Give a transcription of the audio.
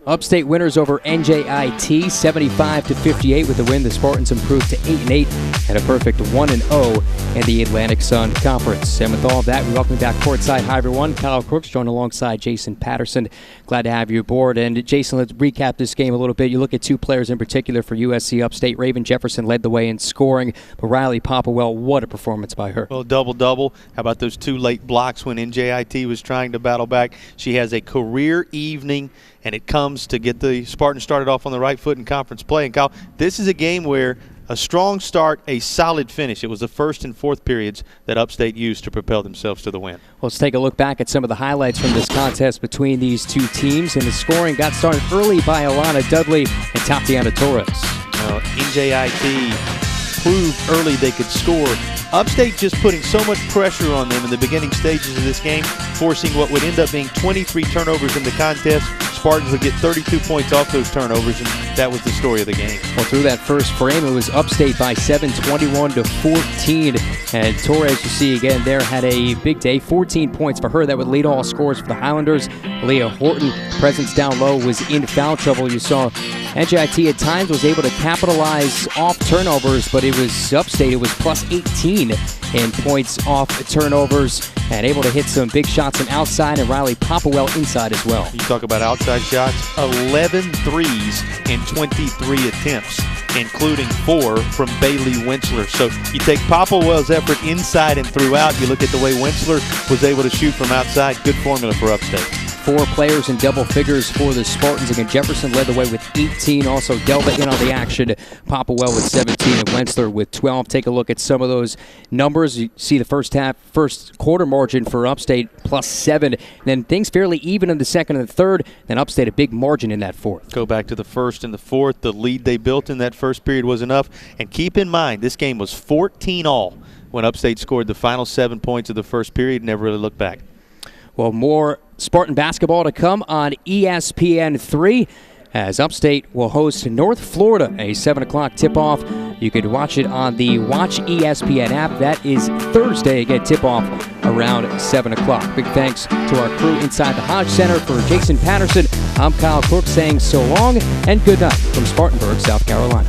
Upstate winners over NJIT 75-58 with the win. The Spartans improved to 8-8 and a perfect 1-0 in the Atlantic Sun Conference. And with all of that, we welcome you back courtside. Hi everyone, Kyle Crooks joined alongside Jason Patterson. Glad to have you aboard. And Jason, let's recap this game a little bit. You look at two players in particular for USC Upstate. Raven Jefferson led the way in scoring, but Riley Popplewell, what a performance by her. Well, double-double. How about those two late blocks when NJIT was trying to battle back? She has a career evening, and it comes to get the Spartans started off on the right foot in conference play. And Kyle, this is a game where a strong start, a solid finish. It was the first and fourth periods that Upstate used to propel themselves to the win. Well, let's take a look back at some of the highlights from this contest between these two teams. And the scoring got started early by Alana Dudley and Tatiana Torres. NJIT proved early they could score. Upstate just putting so much pressure on them in the beginning stages of this game, forcing what would end up being 23 turnovers in the contest. Spartans would get 32 points off those turnovers, and that was the story of the game. Well, through that first frame, it was Upstate by 7, 21-14. And Torres, you see again there, had a big day. 14 points for her. That would lead all scores for the Highlanders. Leah Horton, presence down low, was in foul trouble. You saw NJIT at times was able to capitalize off turnovers, but it was Upstate. It was plus 18 in points off turnovers and able to hit some big shots from outside, and Riley Popplewell inside as well. You talk about outside shots, 11 threes in 23 attempts, including 4 from Bailey Wentzler. So you take Popplewell's effort inside and throughout. You look at the way Wentzler was able to shoot from outside. Good formula for Upstate. 4 players in double figures for the Spartans. Again, Jefferson led the way with 18. Also, Delva in on the action. Popplewell with 17 and Wentzler with 12. Take a look at some of those numbers. You see the first quarter margin for Upstate plus 7. Then things fairly even in the second and the third. Then Upstate a big margin in that fourth. Go back to the first and the fourth. The lead they built in that first period was enough. And keep in mind, this game was 14-all when Upstate scored the final 7 points of the first period. Never really looked back. Well, more Spartan basketball to come on ESPN3 as Upstate will host North Florida, a 7 o'clock tip-off. You could watch it on the Watch ESPN app. That is Thursday. Again, tip-off around 7 o'clock. Big thanks to our crew inside the Hodge Center. For Jason Patterson, I'm Kyle Crooks saying so long and good night from Spartanburg, South Carolina.